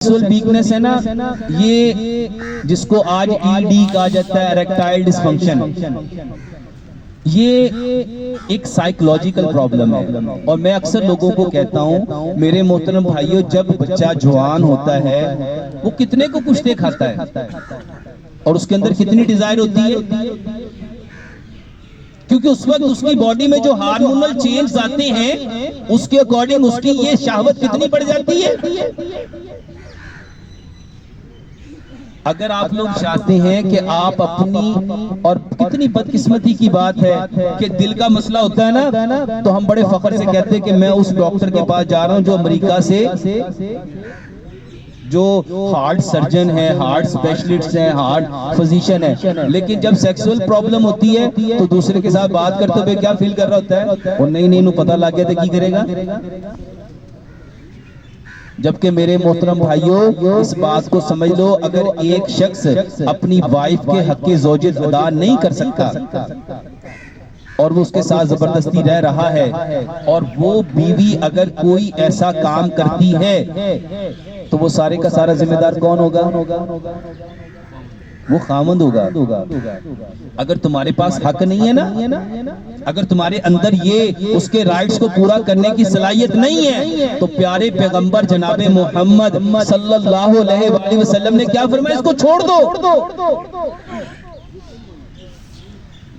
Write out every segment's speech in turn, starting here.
Sexual weakness है ना, ये जिसको आज ईडी कहा जाता है, इरेक्टाइल डिसफंक्शन, ये एक साइकोलॉजिकल प्रॉब्लम है। और मैं अक्सर लोगों को कहता हूँ, मेरे मोहतरम भाइयों, जब बच्चा जवान होता है वो कितने को कुछ खाता है और उसके अंदर कितनी डिजायर होती है, क्योंकि उस वक्त उसकी बॉडी में जो हार्मोनल चेंज आते हैं उसके अकॉर्डिंग उसकी ये शहवत कितनी बढ़ जाती है। अगर आप लोग चाहते हैं कि आप अपनी, और कितनी बदकिस्मती की बात है कि दिल का मसला होता है ना, तो हम बड़े फख्र से कहते हैं कि मैं उस डॉक्टर के पास जा रहा हूं जो अमेरिका से, जो हार्ट सर्जन है, हार्ट स्पेशलिस्ट है, हार्ट फिजिशियन है। लेकिन जब सेक्सुअल प्रॉब्लम होती है तो दूसरे के साथ बात करते हुए क्या फील कर रहा होता है, और नहीं पता लग गया था की करेगा। जबकि मेरे मोहतरम भाइयों, इस बात को समझ लो, अगर एक शख्स अपनी वाइफ के हक़ ज़ौजियत अदा नहीं कर सकता और वो उसके साथ जबरदस्ती रह रहा है, और वो बीवी अगर कोई ऐसा काम करती है तो वो सारे का सारा जिम्मेदार कौन होगा? वो खामंद होगा। अगर तुम्हारे पास हक नहीं है ना, अगर तुम्हारे अंदर ये उसके राइट्स को पूरा करने की सलाहियत नहीं है, तो प्यारे पैगंबर जनाबे मोहम्मद सल्लल्लाहु अलैहि वसल्लम ने क्या फरमाया? इसको छोड़ दो।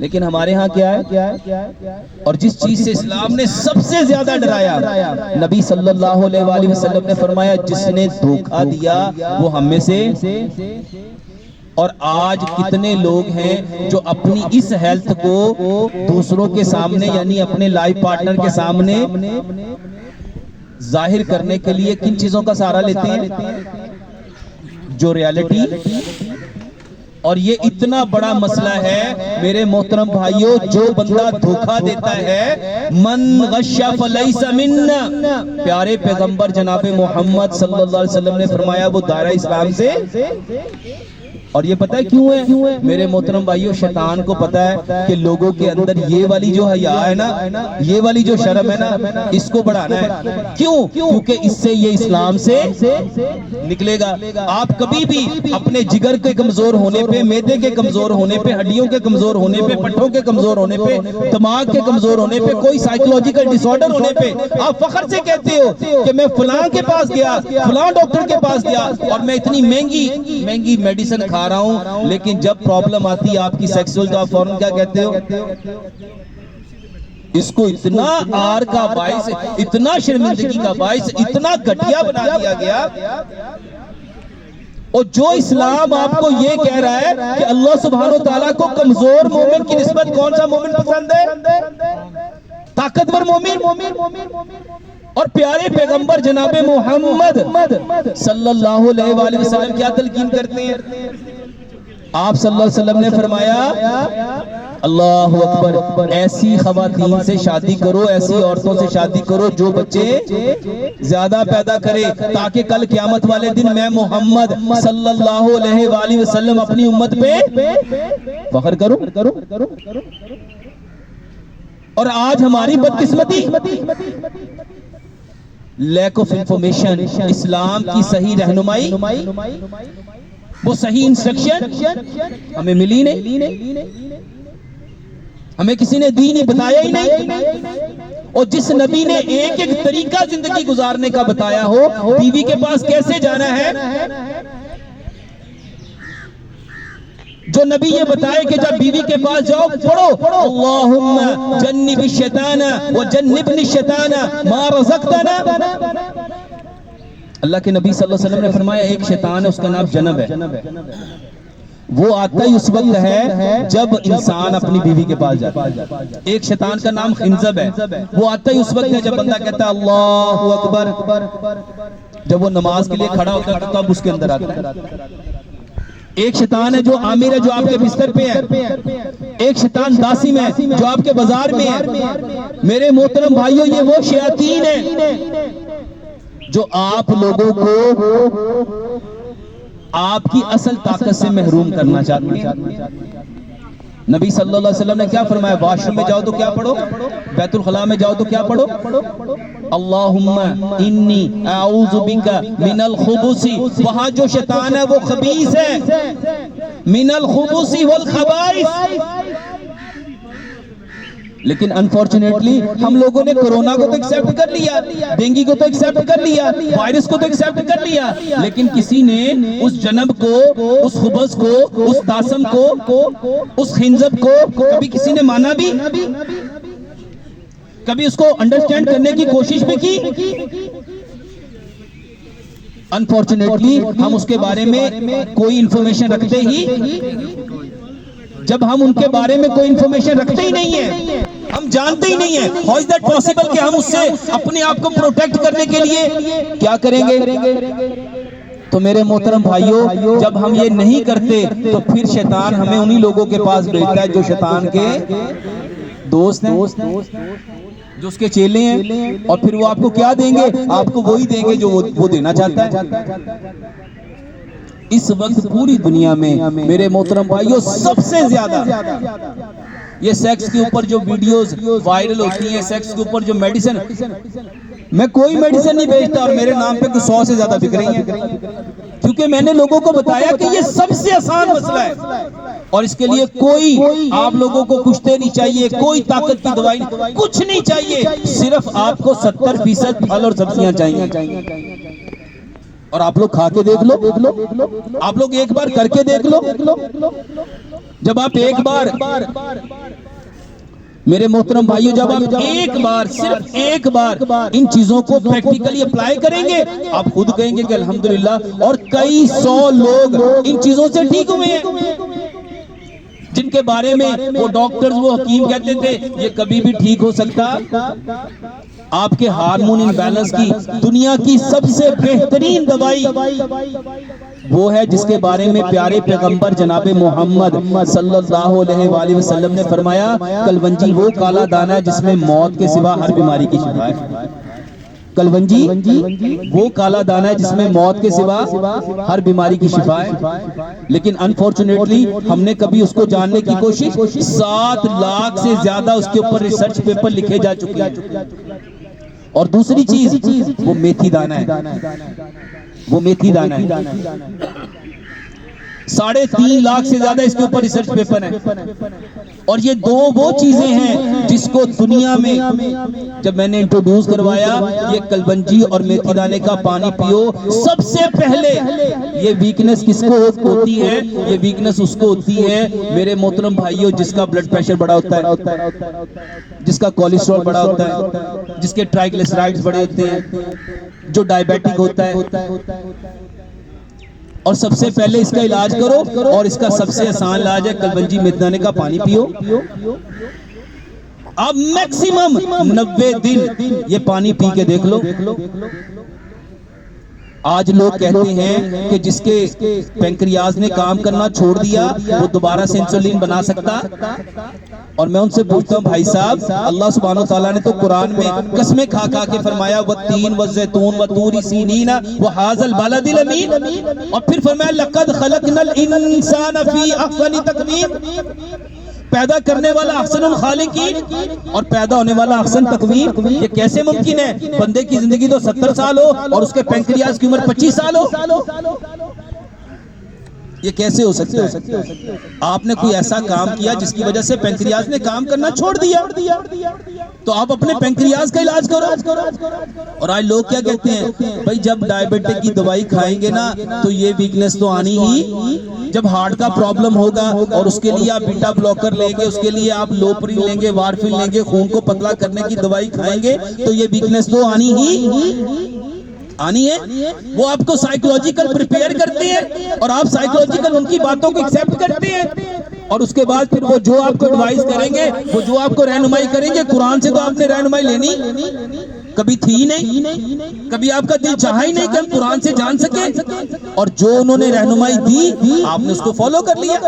लेकिन हमारे यहाँ क्या है? और जिस चीज से इस्लाम ने सबसे ज्यादा डराया, नबी सल्लल्लाहु अलैहि वसल्लम ने फरमाया, जिसने धोखा दिया वो हम में से। और आज कितने लोग हैं जो अपनी इस हेल्थ को दूसरों के सामने, यानी अपने लाइफ पार्टनर के सामने जाहिर करने के लिए किन चीजों का सहारा लेते हैं? जो रियलिटी। और ये इतना बड़ा मसला है मेरे मोहतरम भाइयों, जो बंदा धोखा देता है, मन गश्शा फलैसा मिन्ना, प्यारे पैगंबर जनाबे मोहम्मद सल्लल्लाहु अलैहि वसल्लम ने फरमाया वो दायरा इस्लाम से। और ये पता है क्यों है मेरे मोहतरम भाइयों? शैतान को पता है कि लोगों के अंदर ये वाली जो हया है ना, ये वाली जो शर्म है ना, इसको बढ़ाना है। क्यों? क्योंकि इससे ये इस्लाम से निकलेगा। आप कभी भी अपने जिगर के कमजोर होने पे, मैदे के कमजोर होने पे, हड्डियों के कमजोर होने पे, पट्टों के कमजोर होने पे, दिमाग के कमजोर होने पे, कोई साइकोलॉजिकल डिसऑर्डर होने पे आप फख्र से कहते हो कि मैं फलां के पास गया, फलां डॉक्टर के पास गया और मैं इतनी महंगी मेडिसिन खा रहा हूं, लेकिन जब प्रॉब्लम आती है आपकी सेक्सुअल, तो आप फौरन क्या कहते हो? इसको इतना आर का बाइस, इतना शर्मिंदगी का बाइस, इतना घटिया बना दिया गया। और जो इस्लाम आपको ये कह रहा है कि अल्लाह सुब्हानो तआला को कमजोर मोमिन की निस्बत कौन सा मोमिन पसंद है? ताकतवर मोमिन। और प्यारे पैगंबर जनाबे मोहम्मद सल्लल्लाहु अलैहि वसल्लम क्या तलकीन करते हैं? आप सल्लल्लाहु अलैहि वसल्लम ने फरमाया, अल्लाहु अकबर, ऐसी खवातीन से शादी करो, ऐसी औरतों से शादी करो जो बच्चे ज्यादा पैदा करे, ताकि कल क़यामत वाले दिन मैं मोहम्मद सल्लल्लाहु अलैहि वसल्लम अपनी उम्मत पे फख्र करूं। और आज हमारी बदकिस्मती, लैक ऑफ इंफॉर्मेशन, इस्लाम की सही रहनुमाई, वो सही इंस्ट्रक्शन हमें मिली नहीं, हमें किसी ने दी नहीं, बताया ही नहीं। और जिस नबी ने एक एक तरीका जिंदगी गुजारने का बताया हो, बीवी के पास कैसे जाना है, जो नबी ये बताए कि जब बीवी के पास जाओ पढ़ो, अल्लाहुम्मा जन्निबि शैताना व जन्निबनि शैताना मा रज़क़तना। अल्लाह के नबी सल्लल्लाहु अलैहि वसल्लम ने फरमाया, एक शैतान है, उसका नाम जनब है। वो आता ही उस वक्त है जब इंसान अपनी बीवी के पास जाता है। एक शैतान का नाम खिंजब है, वो आता ही उस वक्त है जब बंदा कहता है अल्लाहु अकबर। जब वो नमाज के लिए खड़ा होता है तब उसके अंदर आता है। एक शैतान है जो आमिर है, जो आपके बिस्तर पे है। एक शैतान दासिम है जो आपके बाजार में है। मेरे मोहतरम भाइयों, ये वो शयातीन है जो आप लोगों को आपकी असल ताकत से महरूम करना चाहते हैं। नबी सल्लल्लाहु अलैहि वसल्लम ने क्या फरमाया? वॉशरूम में जाओ तो क्या पढ़ो? बैतुल खला में जाओ तो क्या पढ़ो? अल्लाहुम्मा इन्नी आऊज़ु बिका मिनल खुबूसी। वहां जो शैतान है वो खबीस है, मिनल खुबूसी वल खबाइस। लेकिन अनफॉर्चुनेटली हम लोगों ने कोरोना को तो एक्सेप्ट कर लिया, डेंगू को तो एक्सेप्ट कर लिया, वायरस को तो एक्सेप्ट कर लिया, लेकिन किसी ने उस जनब को, उस खुबस को, उस तासम को, उस खिंजब को कभी किसी ने माना भी? कभी उसको अंडरस्टैंड करने की कोशिश भी की? अनफॉर्चुनेटली हम उसके बारे में कोई इंफॉर्मेशन रखते ही, जब हम उनके बारे में कोई इंफॉर्मेशन रखते ही नहीं है, हम जानते ही नहीं है, हाउ इज दैट पॉसिबल कि हम उससे अपने आप को प्रोटेक्ट करने के लिए क्या करेंगे? तो मेरे मोहतरम भाइयों, जब हम ये नहीं करते तो फिर शैतान हमें उन्हीं लोगों के पास भेजता है जो शैतान के दोस्त हैं, जो उसके चेले हैं, और फिर वो आपको क्या देंगे? आपको वही देंगे जो वो देना चाहता है। इस वक्त पूरी दुनिया में मेरे मोहतरम भाइयों सबसे ज्यादा ये सेक्स के ऊपर जो वीडियोस वायरल होती हैं, सेक्स के ऊपर जो मेडिसिन, मैं कोई मेडिसिन नहीं बेचता और मेरे नाम पे कुछ 100 से ज्यादा बिक रही है, क्योंकि मैंने लोगों को बताया कि ये सबसे आसान मसला है और इसके लिए कोई आप लोगों को कुछ नहीं चाहिए, कोई ताकत की दवाई कुछ नहीं चाहिए, सिर्फ आपको 70% फल और सब्जियां चाहिए। और आप लोग खा के देख लो, आप लोग एक बार करके देख लो। जब आप एक बार, मेरे मोहतरम भाइयों, जब आप एक बार, सिर्फ एक बार इन चीजों को प्रैक्टिकली अप्लाई करेंगे, आप खुद कहेंगे कि अल्हम्दुलिल्लाह। और कई 100 लोग इन चीजों से ठीक हुए हैं, जिनके बारे में वो डॉक्टर्स, वो हकीम कहते थे ये कभी भी ठीक हो सकता। आपके हार्मोन इनबैलेंस की दुनिया की सबसे बेहतरीन दवाई वो है जिसके बारे में प्यारे पैगंबर जनाबे मोहम्मद सल्लल्लाहु अलैहि वसल्लम ने फरमाया, कलवंजी वो काला दाना है जिसमें मौत के सिवा हर बीमारी की शिफा है। कलवंजी वो काला दाना है जिसमें मौत के सिवा हर बीमारी की शिफा है। लेकिन अनफॉर्चुनेटली हमने कभी उसको जानने की कोशिश, 7 लाख से ज्यादा उसके ऊपर रिसर्च पेपर लिखे जा चुके हैं। और दूसरी चीज वो मेथी दाना है, वो मेथी दाना है। 3.5 लाख से ज्यादा इसके ऊपर रिसर्च पेपर है। और ये वो चीजें हैं जिसको दुनिया में, जब मैंने इंट्रोड्यूस करवाया ये कलवंजी और मेथी दाने का पानी पियो, सबसे पहले ये वीकनेस किसको होती है? ये वीकनेस उसको होती है मेरे मोहतरम भाइयों जिसका ब्लड प्रेशर बड़ा होता है, जिसका कोलेस्ट्रॉल बड़ा होता है, जिसके ट्राइग्लिसराइड्स बड़े होते हैं, जो डायबिटिक होता है। और सबसे पहले इसका इलाज करो, और इसका सबसे आसान इलाज है कलवंजी मेथी दाने का पानी पियो। आप मैक्सिमम 90 दिन ये पानी पी के देख लो। आज लोग कहते हैं कि जिसके पैंक्रियाज ने काम करना छोड़ दिया वो दोबारा से इंसुलिन बना सकता। और मैं उनसे पूछता हूँ, भाई साहब, अल्लाह सुब्हानहू तआला ने तो कुरान में कसमें खा खा के फरमाया वत्तीन वज़ैतून वतूरी सीनीन वहाज़ल बलदिल अमीन, और फिर फरमाया लक़द खलक़नल इंसान फी अहसनि तक़वीम, पैदा करने वाला अहसनुल खालिकीन और पैदा होने वाला अहसन तकवीम। ये कैसे मुमकिन है? बंदे की जिंदगी तो 70 साल हो और उसके पैंक्रियाज की उम्र 25 साल हो, ये कैसे हो सकता है? आपने कोई ऐसा काम किया जिसकी वजह से पैंक्रियाज ने काम करना छोड़ दिया, तो आप अपने पैंक्रियाज का इलाज करो। और आज लोग क्या कहते हैं, भाई जब डायबिटिक की दवाई खाएंगे ना तो ये वीकनेस तो आनी ही, जब हार्ट का प्रॉब्लम होगा और उसके लिए आप बीटा ब्लॉकर लेंगे, उसके लिए आप लोपरिन लेंगे, वारफिन लेंगे, खून को पतला करने की दवाई खाएंगे, तो ये वीकनेस तो आनी है। वो आपको साइकोलॉजिकल प्रिपेयर करते हैं और आप साइकोलॉजिकल उनकी बातों को एक्सेप्ट करते हैं, और उसके बाद फिर वो जो आपको एडवाइस करेंगे, वो जो आपको रहनुमाई करेंगे, कुरान से तो आपने रहनुमाई लेनी कभी थी नहीं, कभी आपका दिल चाहा ही नहीं कि हम कुरान से जान सके, और जो उन्होंने रहनुमाई दी आपने उसको फॉलो कर लिया।